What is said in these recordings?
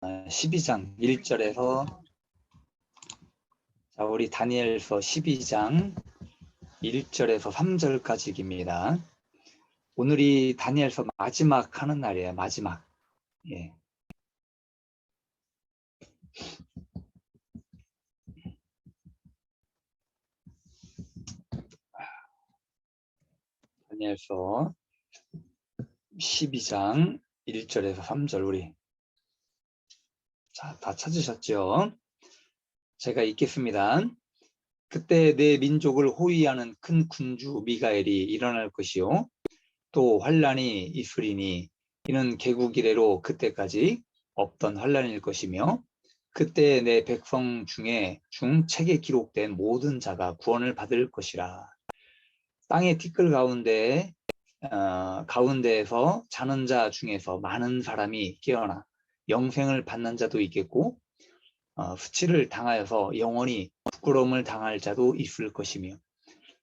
12장 1절에서 자, 우리 다니엘서 12장 1절에서 3절까지입니다. 오늘이 다니엘서 마지막 하는 날이에요. 마지막. 예. 다니엘서 12장 1절에서 3절 우리 자, 다 찾으셨죠? 제가 읽겠습니다. 그때 내 민족을 호위하는 큰 군주 미가엘이 일어날 것이요 또 환란이 있으리니 이는 개국 이래로 그때까지 없던 환란일 것이며 그때 내 백성 중에 책에 기록된 모든 자가 구원을 받을 것이라. 땅의 티끌 가운데에서 자는 자 중에서 많은 사람이 깨어나 영생을 받는 자도 있겠고 수치를 당하여서 영원히 부끄러움을 당할 자도 있을 것이며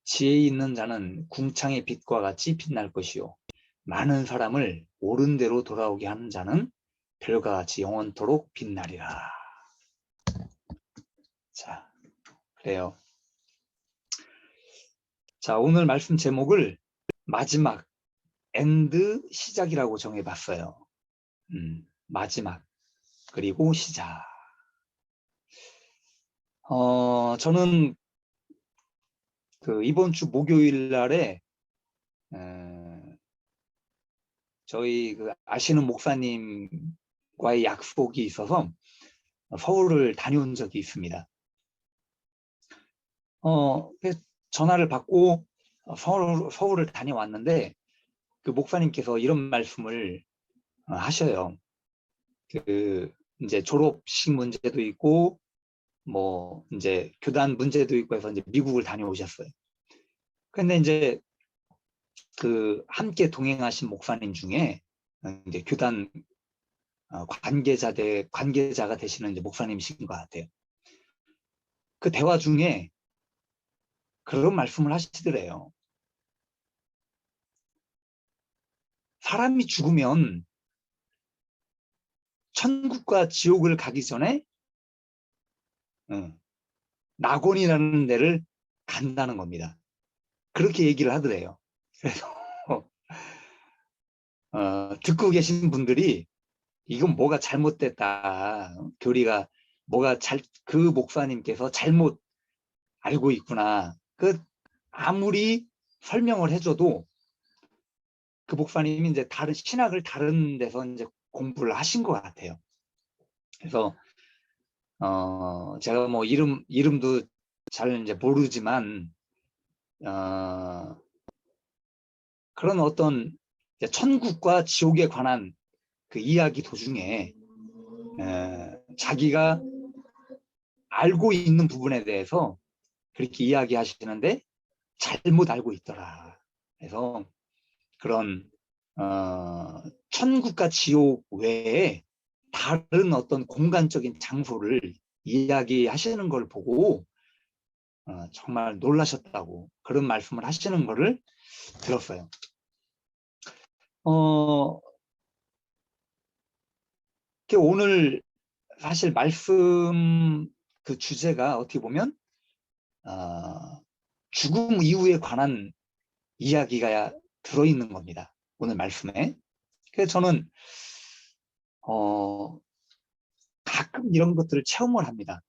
지혜 있는 자는 궁창의 빛과 같이 빛날 것이요 많은 사람을 옳은 대로 돌아오게 하는 자는 별과 같이 영원토록 빛나리라. 자, 그래요. 자, 오늘 말씀 제목을 마지막, 엔드, 시작이라고 정해봤어요. 마지막, 그리고 시작. 저는 이번 주 목요일 날에 저희 아시는 목사님과의 약속이 있어서 서울을 다녀온 적이 있습니다. 전화를 받고 서울을 다녀왔는데 그 목사님께서 이런 말씀을 하셔요. 이제 졸업식 문제도 있고 뭐 이제 교단 문제도 있고 해서 이제 미국을 다녀오셨어요. 근데 이제 함께 동행하신 목사님 중에 이제 교단 관계자가 되시는 이제 목사님이신 것 같아요. 그 대화 중에 그런 말씀을 하시더래요. 사람이 죽으면 천국과 지옥을 가기 전에 낙원이라는 데를 간다는 겁니다. 그렇게 얘기를 하더래요. 그래서 듣고 계신 분들이 이건 뭐가 잘못됐다. 교리가 그 목사님께서 잘못 알고 있구나. 아무리 설명을 해줘도 그 목사님이 이제 신학을 다른 데서 이제 공부를 하신 것 같아요. 그래서 제가 뭐 이름도 잘 이제 모르지만 그런 어떤 천국과 지옥에 관한 그 이야기 도중에 자기가 알고 있는 부분에 대해서 그렇게 이야기하시는데 잘못 알고 있더라. 그래서 그런 천국과 지옥 외에 다른 어떤 공간적인 장소를 이야기하시는 걸 보고 정말 놀라셨다고 그런 말씀을 하시는 거를 들었어요. 오늘 사실 말씀 그 주제가 어떻게 보면 죽음 이후에 관한 이야기가 들어있는 겁니다. 오늘 말씀에. 그래서 저는 가끔 이런 것들을 체험을 합니다.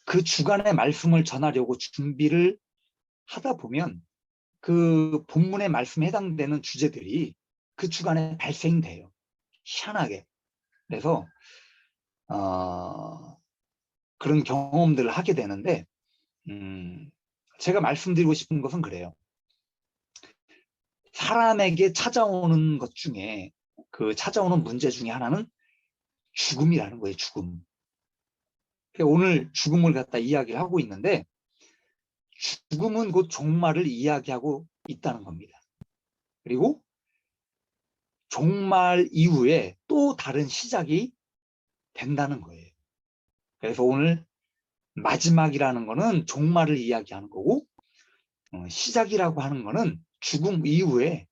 그 주간의 말씀을 전하려고 준비를 하다 보면 그 본문의 말씀에 해당되는 주제들이 그 주간에 발생돼요. 희한하게. 그래서 그런 경험들을 하게 되는데 제가 말씀드리고 싶은 것은 그래요. 사람에게 찾아오는 것 중에 찾아오는 문제 중에 하나는 죽음이라는 거예요. 죽음. 오늘 죽음을 갖다 이야기를 하고 있는데 죽음은 곧 종말을 이야기하고 있다는 겁니다. 그리고 종말 이후에 또 다른 시작이 된다는 거예요. 그래서 오늘 마지막이라는 거는 종말을 이야기하는 거고 시작이라고 하는 거는 죽음 이후에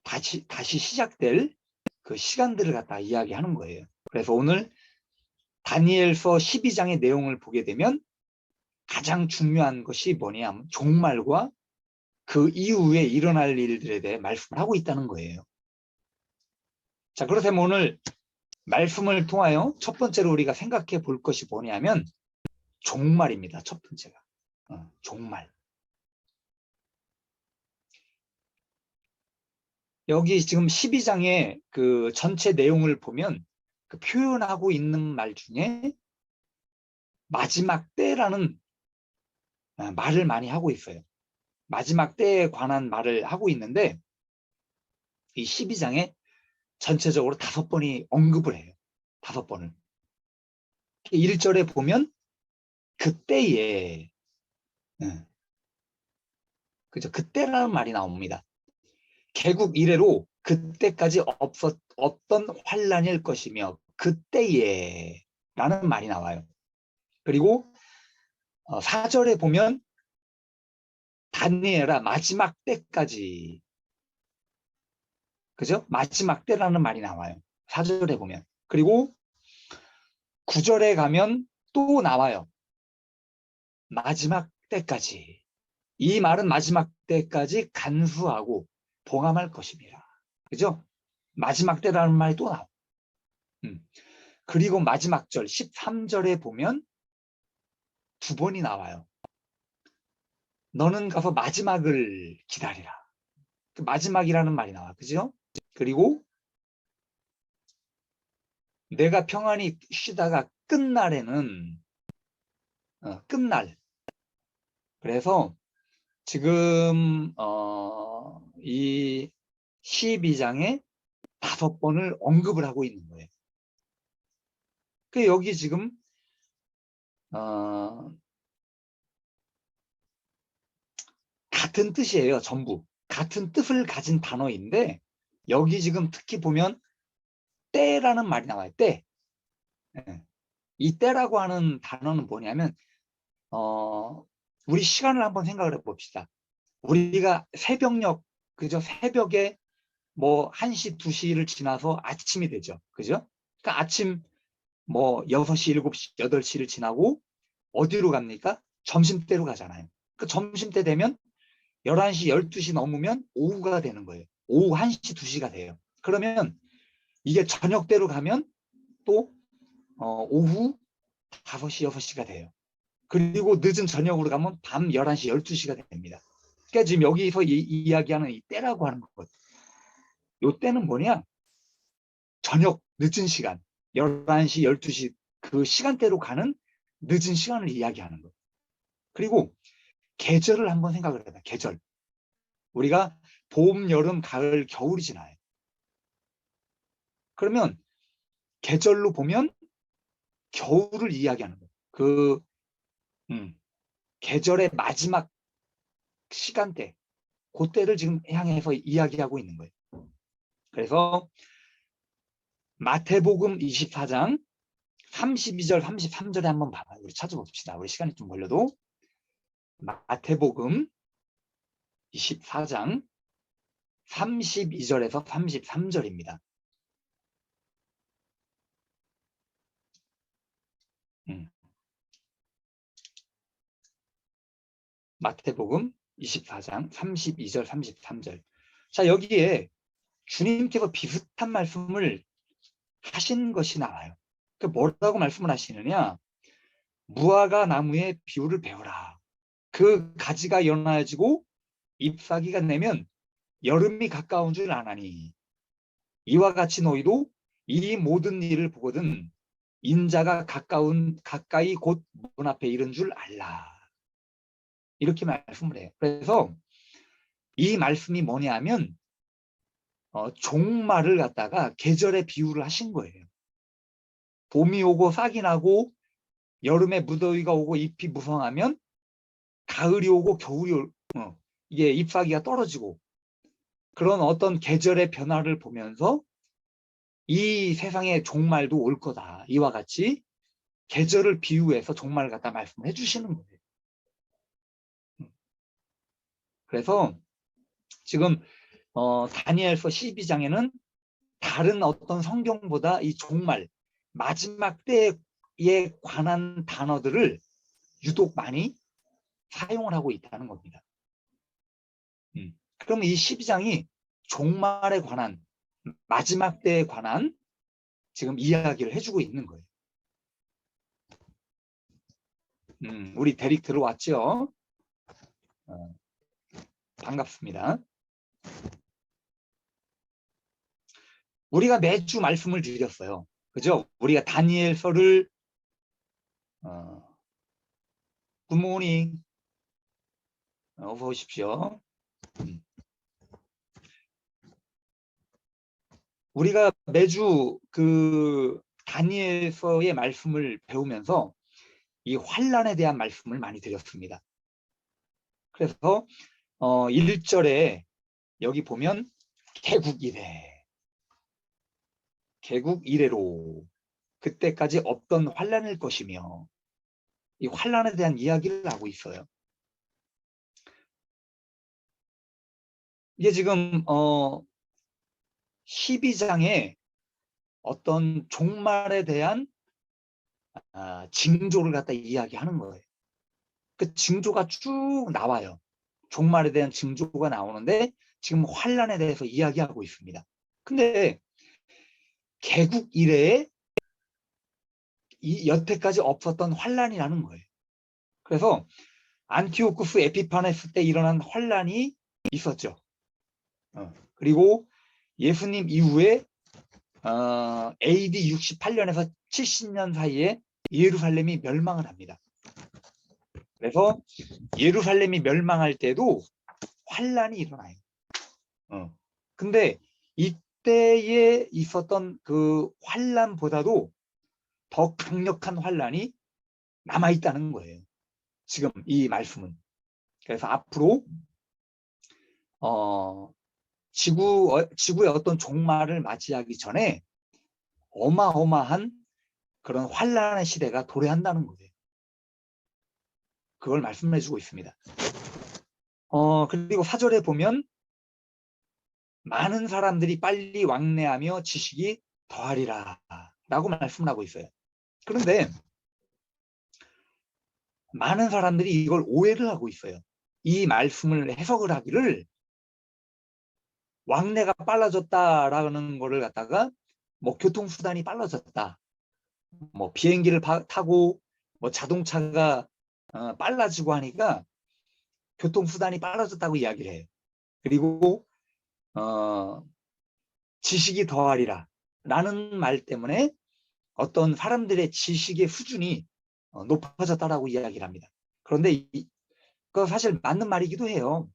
다시 시작될 그 시간들을 갖다 이야기하는 거예요. 그래서 오늘 다니엘서 12장의 내용을 보게 되면 가장 중요한 것이 뭐냐면 종말과 그 이후에 일어날 일들에 대해 말씀을 하고 있다는 거예요. 자, 그렇다면 오늘 말씀을 통하여 첫 번째로 우리가 생각해 볼 것이 뭐냐면 종말입니다. 첫 번째가. 종말. 여기 지금 12장의 그 전체 내용을 보면 그 표현하고 있는 말 중에 마지막 때라는 말을 많이 하고 있어요. 마지막 때에 관한 말을 하고 있는데 이 12장에 전체적으로 5번이 언급을 해요. 5번을. 1절에 보면 그때에 그죠? 그때라는 말이 나옵니다. 개국 이래로 그때까지 없었던 환란일 것이며 그때에 라는 말이 나와요. 그리고 4절에 보면 다니엘아 마지막 때까지 그죠? 마지막 때라는 말이 나와요. 4절에 보면. 그리고 9절에 가면 또 나와요. 마지막 때까지. 이 말은 마지막 때까지 간수하고 봉함할 것입니다. 그죠? 마지막 때라는 말이 또 나와요. 그리고 마지막 절 13절에 보면 2번이 나와요. 너는 가서 마지막을 기다리라. 그 마지막이라는 말이 나와. 그죠? 그리고 내가 평안히 쉬다가 끝날에는 끝날. 그래서 지금 이 12장에 5번을 언급을 하고 있는 거예요. 그 여기 지금 같은 뜻이에요. 전부. 같은 뜻을 가진 단어인데 여기 지금 특히 보면 때라는 말이 나와요. 때. 이 때라고 하는 단어는 뭐냐면 우리 시간을 한번 생각을 해봅시다. 우리가 새벽녘 그죠? 새벽에 뭐 1시, 2시를 지나서 아침이 되죠. 그죠? 그러니까 아침 뭐 6시, 7시, 8시를 지나고 어디로 갑니까? 점심때로 가잖아요. 그 점심때 되면 11시, 12시 넘으면 오후가 되는 거예요. 오후 1시, 2시가 돼요. 그러면 이게 저녁때로 가면 또 오후 5시, 6시가 돼요. 그리고 늦은 저녁으로 가면 밤 11시, 12시가 됩니다. 그러니까 지금 여기서 이야기하는 이 때라고 하는 것. 요 때는 뭐냐? 저녁 늦은 시간, 11시, 12시 그 시간대로 가는 늦은 시간을 이야기하는 것. 그리고 계절을 한번 생각을 해봐. 계절. 우리가 봄, 여름, 가을, 겨울이 지나요. 그러면 계절로 보면 겨울을 이야기하는 거예요. 그 계절의 마지막 시간대, 그때를 지금 향해서 이야기하고 있는 거예요. 그래서 마태복음 24장 32절, 33절에 한번 봐봐요. 우리 찾아봅시다. 우리 시간이 좀 걸려도. 마태복음 24장 32절에서 33절입니다. 마태복음 24장 32절, 33절. 자, 여기에 주님께서 비슷한 말씀을 하신 것이 나와요. 그 뭐라고 말씀을 하시느냐? 무화과 나무의 비유를 배워라. 그 가지가 연해지고 잎사귀가 내면 여름이 가까운 줄 아나니 이와 같이 너희도 이 모든 일을 보거든 인자가 가까이 곧 문 앞에 이른 줄 알라. 이렇게 말씀을 해요. 그래서 이 말씀이 뭐냐면 종말을 갖다가 계절에 비유를 하신 거예요. 봄이 오고 싹이 나고 여름에 무더위가 오고 잎이 무성하면 가을이 오고 겨울이 이게 잎사귀가 떨어지고 그런 어떤 계절의 변화를 보면서 이 세상에 종말도 올 거다. 이와 같이 계절을 비유해서 종말을 갖다 말씀해 주시는 거예요. 그래서 지금 다니엘서 12장에는 다른 어떤 성경보다 이 종말, 마지막 때에 관한 단어들을 유독 많이 사용을 하고 있다는 겁니다. 그럼 이 12장이 종말에 관한, 마지막 때에 관한 지금 이야기를 해주고 있는 거예요. 우리 대릭 들어왔죠? 반갑습니다. 우리가 매주 말씀을 드렸어요. 그죠? 우리가 다니엘서를 굿모닝 어서 오십시오. 우리가 매주 그 다니엘서의 말씀을 배우면서 이 환란에 대한 말씀을 많이 드렸습니다. 그래서 1절에 여기 보면 개국 이래로 그때까지 없던 환란일 것이며 이 환란에 대한 이야기를 하고 있어요. 이게 지금 12장에 어떤 종말에 대한 징조를 갖다 이야기하는 거예요. 그 징조가 쭉 나와요. 종말에 대한 징조가 나오는데 지금 환란에 대해서 이야기하고 있습니다. 근데 개국 이래에 여태까지 없었던 환란이라는 거예요. 그래서 안티오쿠스 에피파네스 때 일어난 환란이 있었죠. 그리고 예수님 이후에 AD 68년에서 70년 사이에 예루살렘이 멸망을 합니다. 그래서 예루살렘이 멸망할 때도 환란이 일어나요. 근데 이때에 있었던 그 환란보다도 더 강력한 환란이 남아있다는 거예요. 지금 이 말씀은. 그래서 앞으로 지구의 어떤 종말을 맞이하기 전에 어마어마한 그런 환란의 시대가 도래한다는 거예요. 그걸 말씀해주고 있습니다. 그리고 4절에 보면 많은 사람들이 빨리 왕래하며 지식이 더하리라 라고 말씀을 하고 있어요. 그런데 많은 사람들이 이걸 오해를 하고 있어요. 이 말씀을 해석을 하기를 왕래가 빨라졌다라는 거를 갖다가 뭐 교통수단이 빨라졌다, 뭐 비행기를 타고 뭐 자동차가 빨라지고 하니까 교통수단이 빨라졌다고 이야기를 해요. 그리고 지식이 더하리라 라는 말 때문에 어떤 사람들의 지식의 수준이 높아졌다라고 이야기를 합니다. 그런데 그거 사실 맞는 말이기도 해요.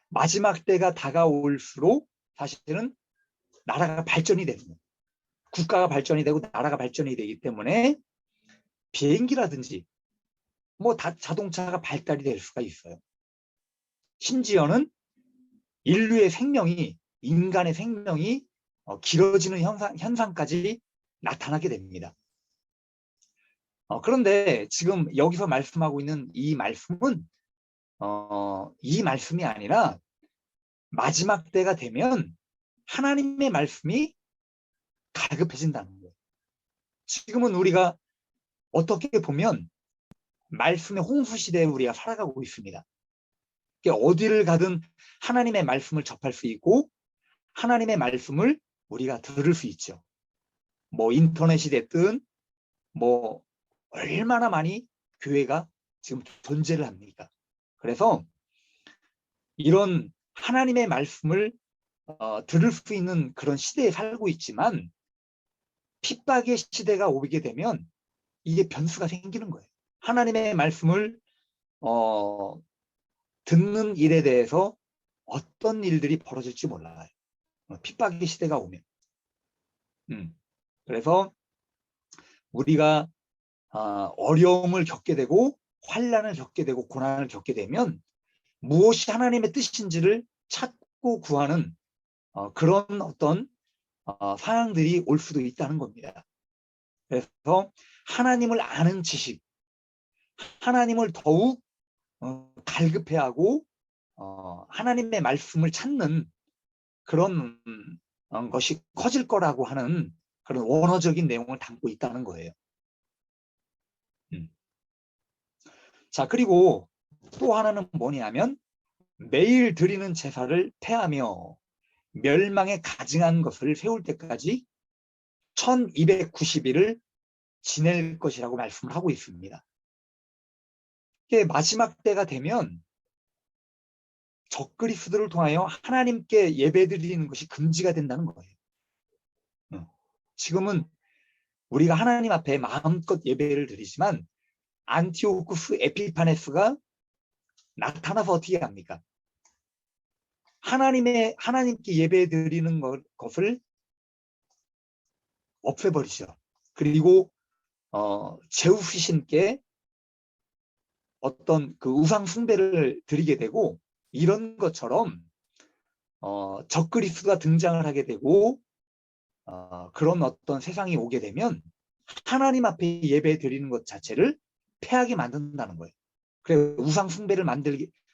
마지막 때가 다가올수록 사실은 나라가 발전이 되는 거예요. 국가가 발전이 되고 나라가 발전이 되기 때문에 비행기라든지 뭐 자동차가 발달이 될 수가 있어요. 심지어는 인류의 생명이, 인간의 생명이 길어지는 현상까지 나타나게 됩니다. 그런데 지금 여기서 말씀하고 있는 이 말씀은 이 말씀이 아니라 마지막 때가 되면 하나님의 말씀이 갈급해진다는 거예요. 지금은 우리가 어떻게 보면 말씀의 홍수 시대에 우리가 살아가고 있습니다. 어디를 가든 하나님의 말씀을 접할 수 있고 하나님의 말씀을 우리가 들을 수 있죠. 뭐 인터넷이 됐든 뭐 얼마나 많이 교회가 지금 존재를 합니까? 그래서 이런 하나님의 말씀을 들을 수 있는 그런 시대에 살고 있지만 핍박의 시대가 오게 되면 이게 변수가 생기는 거예요. 하나님의 말씀을 듣는 일에 대해서 어떤 일들이 벌어질지 몰라요. 핍박의 시대가 오면. 그래서 우리가 어려움을 겪게 되고 환난을 겪게 되고 고난을 겪게 되면 무엇이 하나님의 뜻인지를 찾고 구하는 그런 어떤 상황들이 올 수도 있다는 겁니다. 그래서 하나님을 아는 지식, 하나님을 더욱 갈급해하고 하나님의 말씀을 찾는 그런 것이 커질 거라고 하는 그런 원어적인 내용을 담고 있다는 거예요. 자, 그리고 또 하나는 뭐냐면 매일 드리는 제사를 폐하며 멸망에 가증한 것을 세울 때까지 1290일을 지낼 것이라고 말씀을 하고 있습니다. 이게 마지막 때가 되면 적그리스도를 통하여 하나님께 예배드리는 것이 금지가 된다는 거예요. 지금은 우리가 하나님 앞에 마음껏 예배를 드리지만 안티오쿠스 에피파네스가 나타나서 어떻게 합니까? 하나님께 예배드리는 것을 없애버리죠. 그리고 제우스 신께 어떤 그 우상 숭배를 드리게 되고, 이런 것처럼 적그리스도가 등장을 하게 되고 그런 어떤 세상이 오게 되면 하나님 앞에 예배 드리는 것 자체를 폐하게 만든다는 거예요. 그래서 우상 숭배를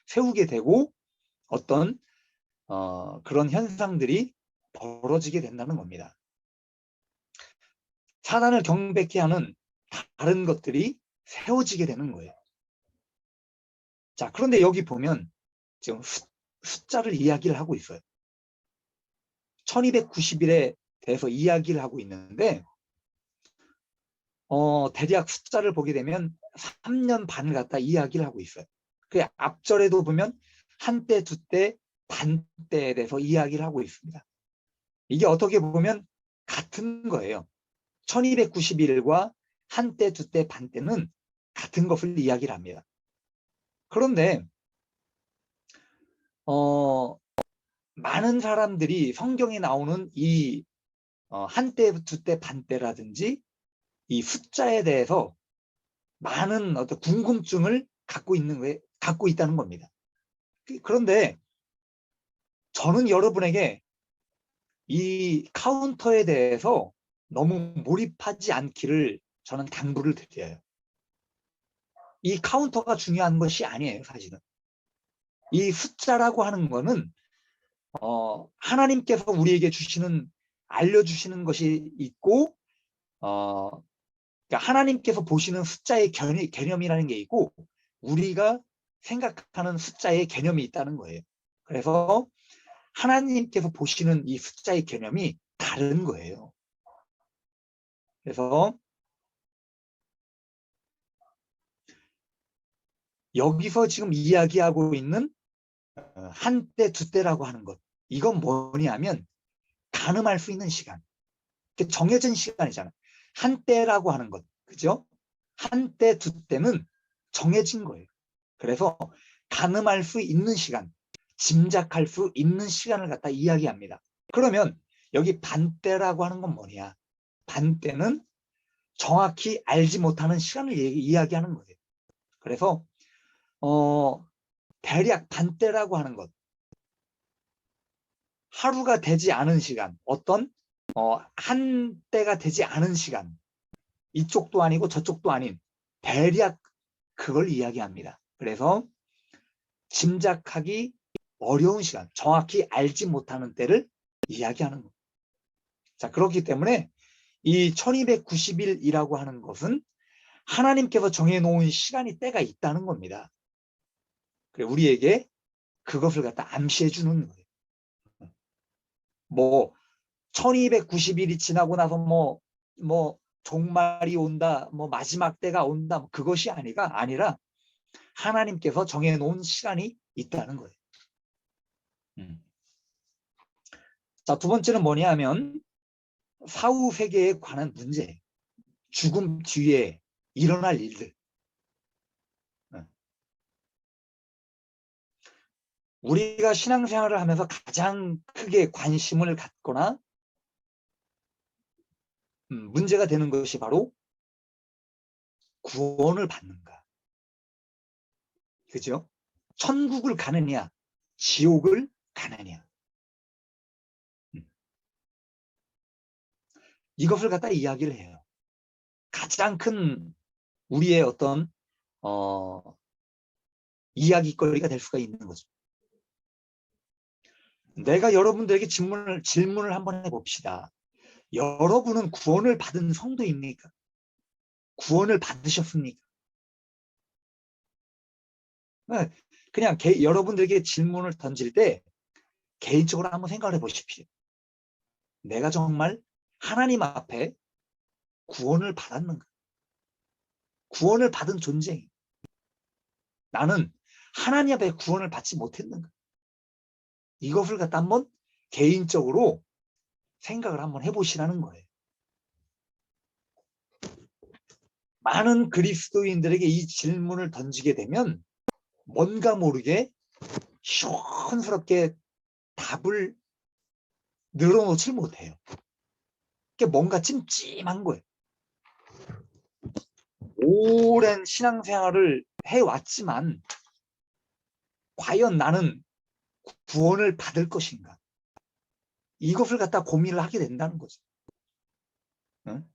세우게 되고 어떤 그런 현상들이 벌어지게 된다는 겁니다. 사단을 경배케 하는 다른 것들이 세워지게 되는 거예요. 자, 그런데 여기 보면 지금 숫자를 이야기를 하고 있어요. 1290일에 대해서 이야기를 하고 있는데 대략 숫자를 보게 되면 3년 반을 갖다 이야기를 하고 있어요. 그 앞절에도 보면 한때, 두때, 반때에 대해서 이야기를 하고 있습니다. 이게 어떻게 보면 같은 거예요. 1290일과 한때, 두때, 반때는 같은 것을 이야기를 합니다. 그런데 많은 사람들이 성경에 나오는 이 한때, 두때, 반때라든지 이 숫자에 대해서 많은 어떤 궁금증을 갖고 있다는 겁니다. 그런데 저는 여러분에게 이 카운터에 대해서 너무 몰입하지 않기를 저는 당부를 드려요. 이 카운터가 중요한 것이 아니에요, 사실은. 이 숫자라고 하는 거는 하나님께서 우리에게 알려주시는 것이 있고, 그러니까 하나님께서 보시는 숫자의 개념이라는 게 있고, 우리가 생각하는 숫자의 개념이 있다는 거예요. 그래서 하나님께서 보시는 이 숫자의 개념이 다른 거예요. 그래서 여기서 지금 이야기하고 있는 한때, 두때라고 하는 것, 이건 뭐냐면 가늠할 수 있는 시간, 정해진 시간이잖아요. 한때라고 하는 것, 그죠? 한때, 두때는 정해진 거예요. 그래서 가늠할 수 있는 시간, 짐작할 수 있는 시간을 갖다 이야기합니다. 그러면 여기 반때라고 하는 건 뭐냐? 반때는 정확히 알지 못하는 시간을 이야기하는 거예요. 그래서 대략 반때라고 하는 것, 하루가 되지 않은 시간, 어떤 한때가 되지 않은 시간, 이쪽도 아니고 저쪽도 아닌 대략 그걸 이야기합니다. 그래서 짐작하기 어려운 시간, 정확히 알지 못하는 때를 이야기하는 겁니다. 자, 그렇기 때문에 이 1290일이라고 하는 것은 하나님께서 정해놓은 시간이 때가 있다는 겁니다. 그래, 우리에게 그것을 갖다 암시해 주는 거예요. 뭐 1290일이 지나고 나서 뭐 종말이 온다, 뭐 마지막 때가 온다, 뭐 그것이 아니라 하나님께서 정해놓은 시간이 있다는 거예요. 자, 두 번째는 뭐냐 하면 사후 세계에 관한 문제, 죽음 뒤에 일어날 일들. 우리가 신앙생활을 하면서 가장 크게 관심을 갖거나 문제가 되는 것이 바로 구원을 받는가. 그죠? 천국을 가느냐, 지옥을 가느냐. 이것을 갖다 이야기를 해요. 가장 큰 우리의 어떤 이야기거리가 될 수가 있는 거죠. 내가 여러분들에게 질문을 한번 해봅시다. 여러분은 구원을 받은 성도입니까? 구원을 받으셨습니까? 네, 그냥 여러분들에게 질문을 던질 때 개인적으로 한번 생각을 해보십시오. 내가 정말 하나님 앞에 구원을 받았는가? 구원을 받은 존재. 나는 하나님 앞에 구원을 받지 못했는가? 이것을 갖다 한번 개인적으로 생각을 한번 해보시라는 거예요. 많은 그리스도인들에게 이 질문을 던지게 되면 뭔가 모르게 시원스럽게 답을 늘어놓질 못해요. 그게 뭔가 찜찜한 거예요. 오랜 신앙생활을 해왔지만 과연 나는 구원을 받을 것인가? 이것을 갖다 고민을 하게 된다는 거죠. 응?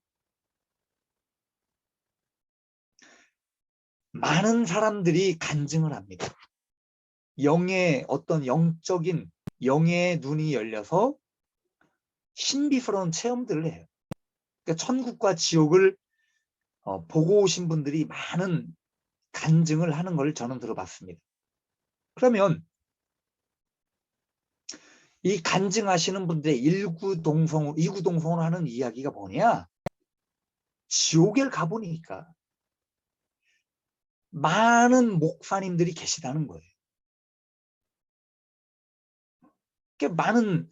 많은 사람들이 간증을 합니다. 영의 어떤 영적인 영의 눈이 열려서 신비스러운 체험들을 해요. 그러니까 천국과 지옥을 보고 오신 분들이 많은 간증을 하는 걸 저는 들어봤습니다. 그러면 이 간증하시는 분들의 이구동성으로 하는 이야기가 뭐냐? 지옥에 가보니까 많은 목사님들이 계시다는 거예요. 많은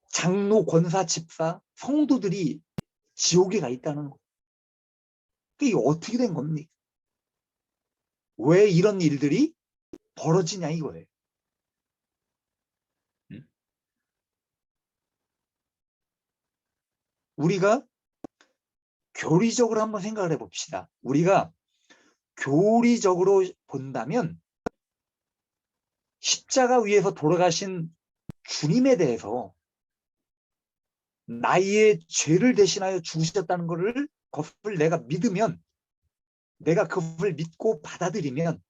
장로, 권사, 집사, 성도들이 지옥에 가 있다는 거예요. 이게 어떻게 된 겁니까? 왜 이런 일들이 벌어지냐 이거예요. 우리가 교리적으로 한번 생각을 해봅시다. 우리가 교리적으로 본다면 십자가 위에서 돌아가신 주님에 대해서 나의 죄를 대신하여 죽으셨다는 것을 내가 믿으면, 내가 그것을 믿고 받아들이면,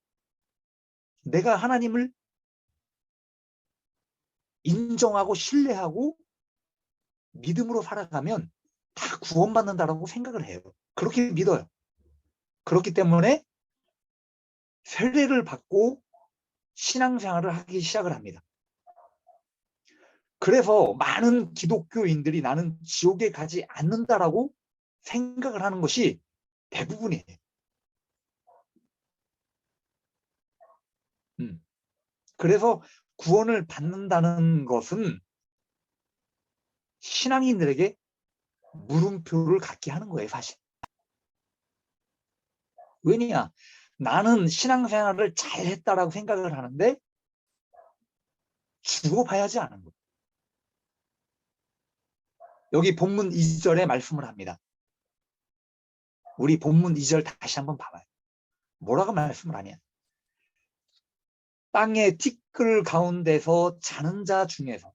내가 하나님을 인정하고 신뢰하고 믿음으로 살아가면 다 구원받는다라고 생각을 해요. 그렇게 믿어요. 그렇기 때문에 세례를 받고 신앙생활을 하기 시작을 합니다. 그래서 많은 기독교인들이 나는 지옥에 가지 않는다라고 생각을 하는 것이 대부분이에요. 그래서 구원을 받는다는 것은 신앙인들에게 물음표를 갖게 하는 거예요, 사실. 왜냐? 나는 신앙생활을 잘했다라고 생각을 하는데 죽어봐야지 아는 거예요. 여기 본문 2절에 말씀을 합니다. 우리 본문 2절 다시 한번 봐봐요. 뭐라고 말씀을 하냐? 땅의 티끌 가운데서 자는 자 중에서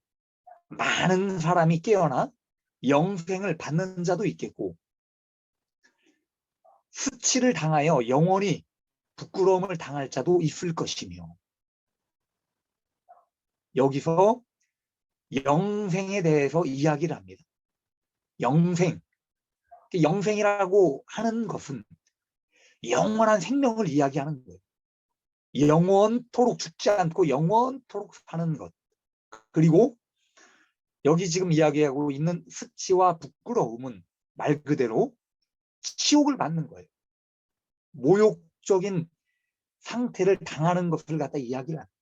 많은 사람이 깨어나 영생을 받는 자도 있겠고, 수치를 당하여 영원히 부끄러움을 당할 자도 있을 것이며, 여기서 영생에 대해서 이야기를 합니다. 영생. 영생이라고 하는 것은 영원한 생명을 이야기하는 거예요. 영원토록 죽지 않고 영원토록 사는 것. 그리고 여기 지금 이야기하고 있는 수치와 부끄러움은 말 그대로 치욕을 받는 거예요. 모욕적인 상태를 당하는 것을 갖다 이야기를 합니다.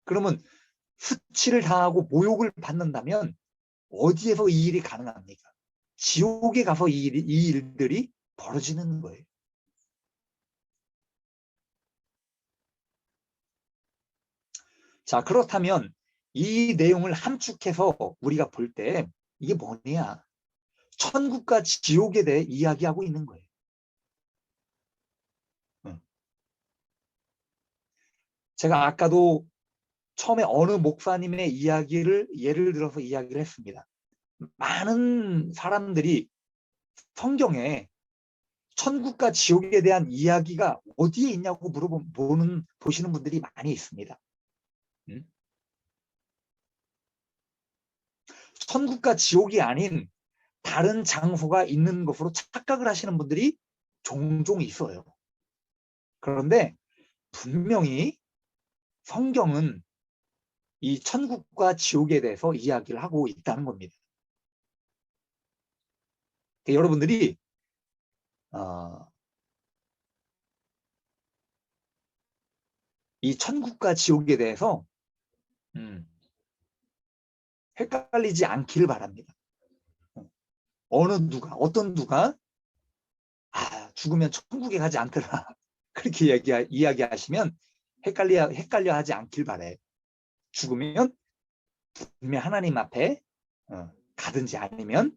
그러면 수치를 당하고 모욕을 받는다면 어디에서 이 일이 가능합니까? 지옥에 가서 이 일들이 벌어지는 거예요. 자, 그렇다면 이 내용을 함축해서 우리가 볼 때 이게 뭐냐? 천국과 지옥에 대해 이야기하고 있는 거예요. 제가 아까도 처음에 어느 목사님의 이야기를 예를 들어서 이야기를 했습니다. 많은 사람들이 성경에 천국과 지옥에 대한 이야기가 어디에 있냐고 보시는 분들이 많이 있습니다. 천국과 지옥이 아닌 다른 장소가 있는 것으로 착각을 하시는 분들이 종종 있어요. 그런데 분명히 성경은 이 천국과 지옥에 대해서 이야기를 하고 있다는 겁니다. 여러분들이 이 천국과 지옥에 대해서 헷갈리지 않기를 바랍니다. 어떤 누가 죽으면 천국에 가지 않더라 그렇게 이야기하시면 헷갈려 하지 않길 바래. 죽으면 분명 하나님 앞에 가든지 아니면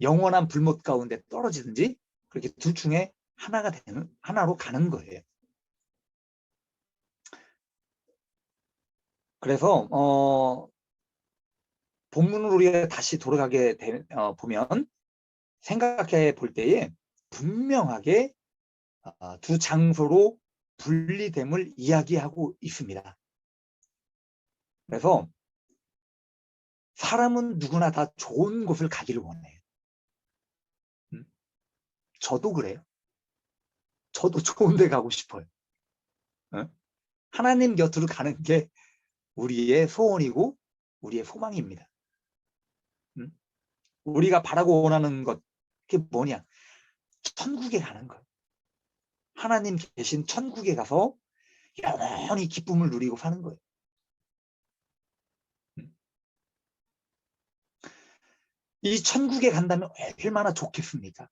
영원한 불못 가운데 떨어지든지 그렇게 둘 중에 하나로 가는 거예요. 그래서 본문으로 우리가 다시 돌아가게 보면 생각해 볼 때에 분명하게 두 장소로 분리됨을 이야기하고 있습니다. 그래서 사람은 누구나 다 좋은 곳을 가기를 원해요. 저도 그래요. 저도 좋은 데 가고 싶어요. 하나님 곁으로 가는 게 우리의 소원이고 우리의 소망입니다. 우리가 바라고 원하는 것, 그게 뭐냐? 천국에 가는 거예요. 하나님 계신 천국에 가서 영원히 기쁨을 누리고 사는 거예요. 이 천국에 간다면 얼마나 좋겠습니까?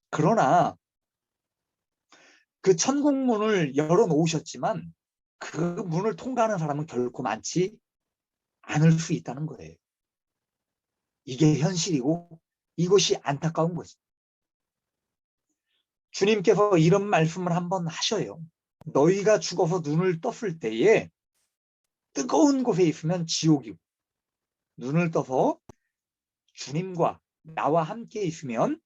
그러나 그 천국 문을 열어놓으셨지만 그 문을 통과하는 사람은 결코 많지 않을 수 있다는 거예요. 이게 현실이고 이것이 안타까운 거지. 주님께서 이런 말씀을 한번 하셔요. 너희가 죽어서 눈을 떴을 때에 뜨거운 곳에 있으면 지옥이고 눈을 떠서 주님과 나와 함께 있으면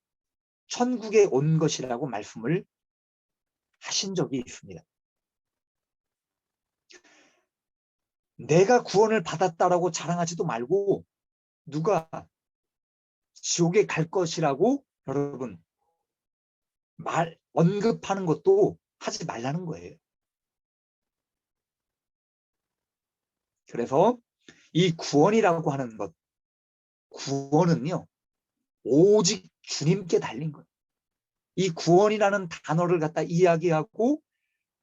천국에 온 것이라고 말씀을 하신 적이 있습니다. 내가 구원을 받았다라고 자랑하지도 말고 누가 지옥에 갈 것이라고 여러분 언급하는 것도 하지 말라는 거예요. 그래서 이 구원이라고 하는 것, 구원은요 오직 주님께 달린 거예요. 이 구원이라는 단어를 갖다 이야기하고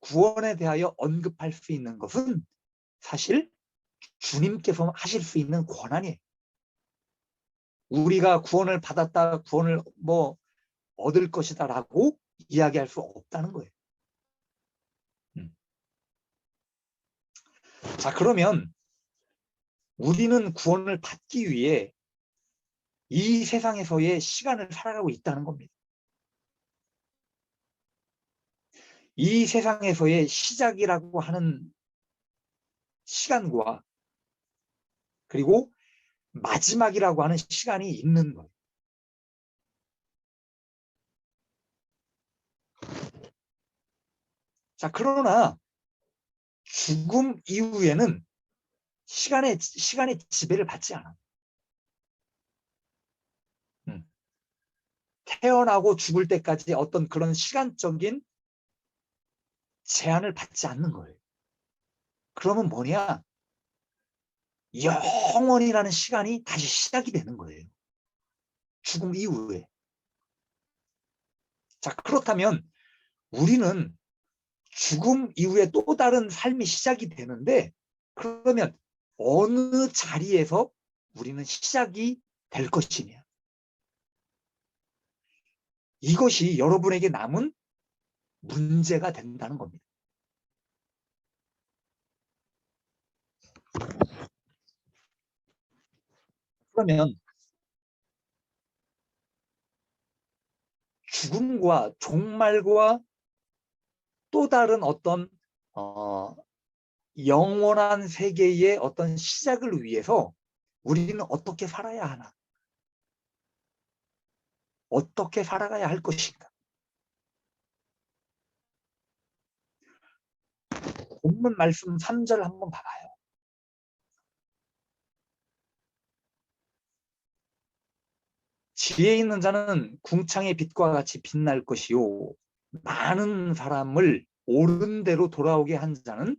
구원에 대하여 언급할 수 있는 것은 사실 주님께서 하실 수 있는 권한이에요. 우리가 구원을 받았다, 구원을 얻을 것이다 라고 이야기할 수 없다는 거예요. 자, 그러면 우리는 구원을 받기 위해 이 세상에서의 시간을 살아가고 있다는 겁니다. 이 세상에서의 시작이라고 하는 시간과 그리고 마지막이라고 하는 시간이 있는 거예요. 자, 그러나 죽음 이후에는 시간의 지배를 받지 않아. 태어나고 죽을 때까지 어떤 그런 시간적인 제한을 받지 않는 거예요. 그러면 뭐냐? 영원이라는 시간이 다시 시작이 되는 거예요. 죽음 이후에. 자, 그렇다면 우리는 죽음 이후에 또 다른 삶이 시작이 되는데 그러면 어느 자리에서 우리는 시작이 될 것이냐? 이것이 여러분에게 남은 문제가 된다는 겁니다. 그러면 죽음과 종말과 또 다른 어떤 영원한 세계의 어떤 시작을 위해서 우리는 어떻게 살아야 하나? 어떻게 살아가야 할 것인가? 본문 말씀 3절 한번 봐봐요. 지혜 있는 자는 궁창의 빛과 같이 빛날 것이요. 많은 사람을 옳은 대로 돌아오게 한 자는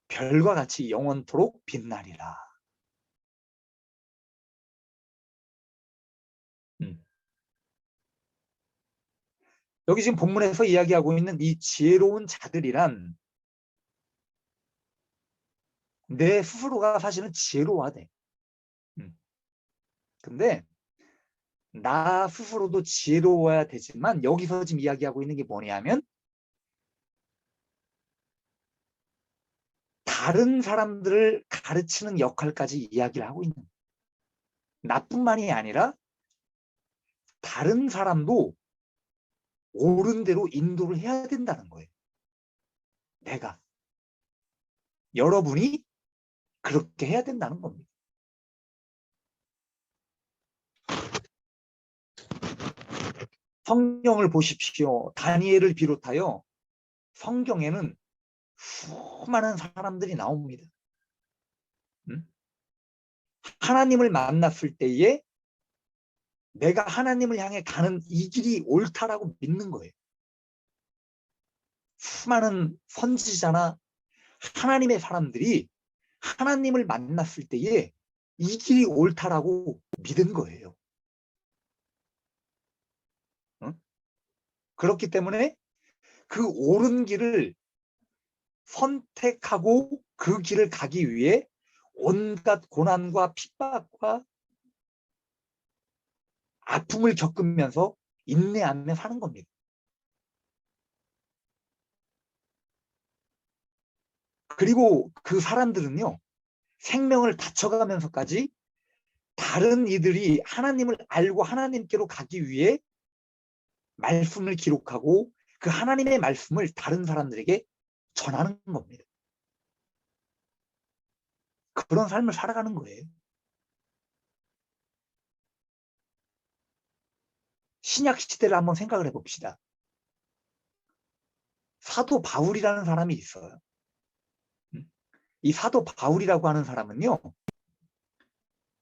별과 같이 영원토록 빛나리라. 여기 지금 본문에서 이야기하고 있는 이 지혜로운 자들이란 내 스스로가 사실은 지혜로워야 돼. 근데 나 스스로도 지혜로워야 되지만 여기서 지금 이야기하고 있는 게 뭐냐면 다른 사람들을 가르치는 역할까지 이야기를 하고 있는 거예요. 나뿐만이 아니라 다른 사람도 옳은 대로 인도를 해야 된다는 거예요. 내가. 여러분이 그렇게 해야 된다는 겁니다. 성경을 보십시오. 다니엘을 비롯하여 성경에는 수많은 사람들이 나옵니다. 하나님을 만났을 때에 내가 하나님을 향해 가는 이 길이 옳다라고 믿는 거예요. 수많은 선지자나 하나님의 사람들이 하나님을 만났을 때에 이 길이 옳다라고 믿은 거예요. 그렇기 때문에 그 옳은 길을 선택하고 그 길을 가기 위해 온갖 고난과 핍박과 아픔을 겪으면서 인내하며 사는 겁니다. 그리고 그 사람들은요, 생명을 바쳐가면서까지 다른 이들이 하나님을 알고 하나님께로 가기 위해 말씀을 기록하고 그 하나님의 말씀을 다른 사람들에게 전하는 겁니다. 그런 삶을 살아가는 거예요. 신약 시대를 한번 생각을 해봅시다. 사도 바울이라는 사람이 있어요. 이 사도 바울이라고 하는 사람은요,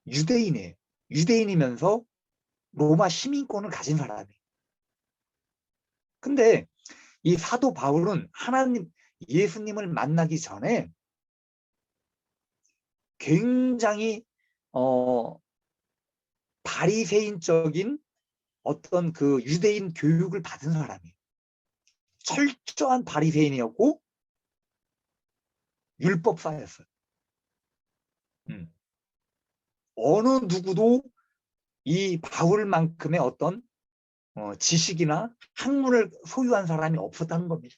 유대인이에요. 유대인이면서 로마 시민권을 가진 사람이에요. 근데 이 사도 바울은 예수님을 만나기 전에 굉장히 바리새인적인 어떤 그 유대인 교육을 받은 사람이에요. 철저한 바리새인이었고 율법사였어요. 어느 누구도 이 바울만큼의 어떤 지식이나 학문을 소유한 사람이 없었다는 겁니다.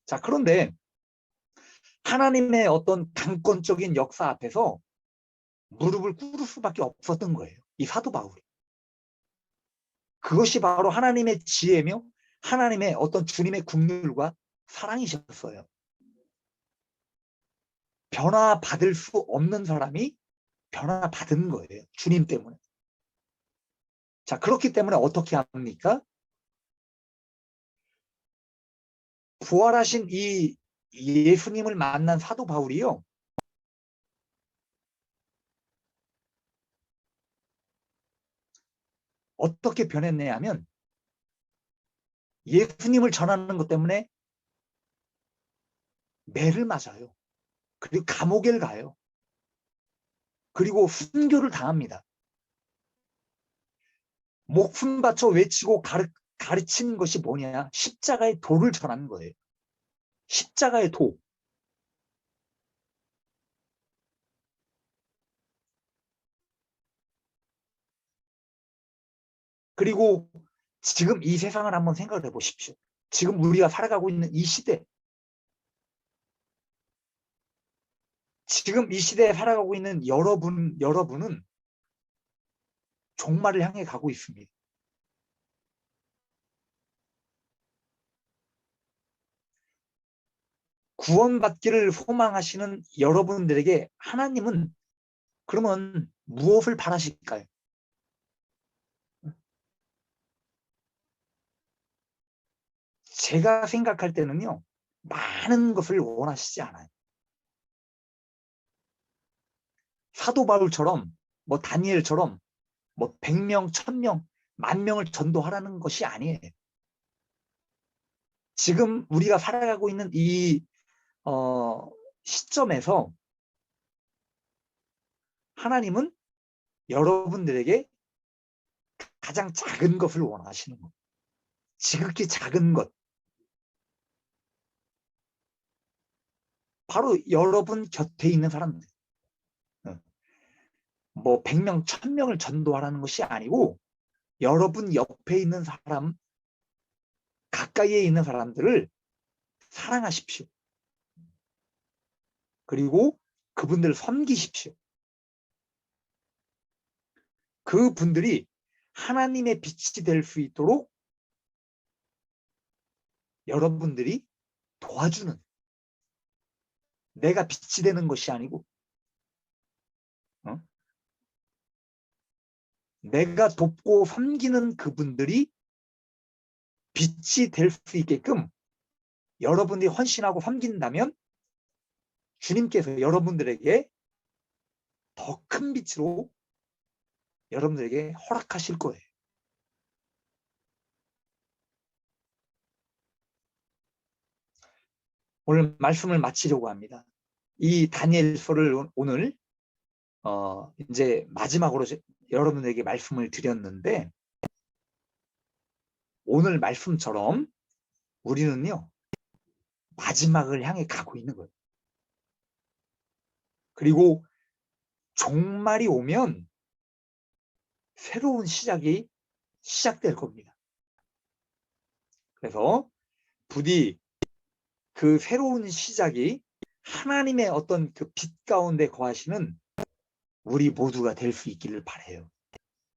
자, 그런데 하나님의 어떤 강권적인 역사 앞에서 무릎을 꿇을 수밖에 없었던 거예요. 이 사도 바울이. 그것이 바로 하나님의 지혜며 하나님의 어떤 주님의 긍휼과 사랑이셨어요. 변화받을 수 없는 사람이 변화받은 거예요. 주님 때문에. 자, 그렇기 때문에 어떻게 합니까? 부활하신 이 예수님을 만난 사도 바울이요. 어떻게 변했냐 하면 예수님을 전하는 것 때문에 매를 맞아요. 그리고 감옥에 가요. 그리고 순교를 당합니다. 목숨 바쳐 외치고 가르치는 것이 뭐냐? 십자가의 도를 전하는 거예요. 십자가의 도. 그리고 지금 이 세상을 한번 생각을 해보십시오. 지금 우리가 살아가고 있는 이 시대. 지금 이 시대에 살아가고 있는 여러분은 종말을 향해 가고 있습니다. 구원받기를 소망하시는 여러분들에게 하나님은 그러면 무엇을 바라실까요? 제가 생각할 때는요, 많은 것을 원하시지 않아요. 사도 바울처럼, 다니엘처럼 뭐 100명, 1000명, 10,000명을 전도하라는 것이 아니에요. 지금 우리가 살아가고 있는 이 시점에서 하나님은 여러분들에게 가장 작은 것을 원하시는 것. 지극히 작은 것. 바로 여러분 곁에 있는 사람들. 뭐 100명, 1000명을 전도하라는 것이 아니고 여러분 옆에 있는 사람, 가까이에 있는 사람들을 사랑하십시오. 그리고 그분들을 섬기십시오. 그분들이 하나님의 빛이 될 수 있도록 여러분들이 도와주는, 내가 빛이 되는 것이 아니고 내가 돕고 섬기는 그분들이 빛이 될 수 있게끔 여러분들이 헌신하고 섬긴다면 주님께서 여러분들에게 더 큰 빛으로 여러분들에게 허락하실 거예요. 오늘 말씀을 마치려고 합니다. 이 다니엘서를 오늘 이제 마지막으로 여러분들에게 말씀을 드렸는데, 오늘 말씀처럼 우리는요 마지막을 향해 가고 있는 거예요. 그리고 종말이 오면 새로운 시작이 시작될 겁니다. 그래서 부디 그 새로운 시작이 하나님의 어떤 그 빛 가운데 거하시는 우리 모두가 될 수 있기를 바라요.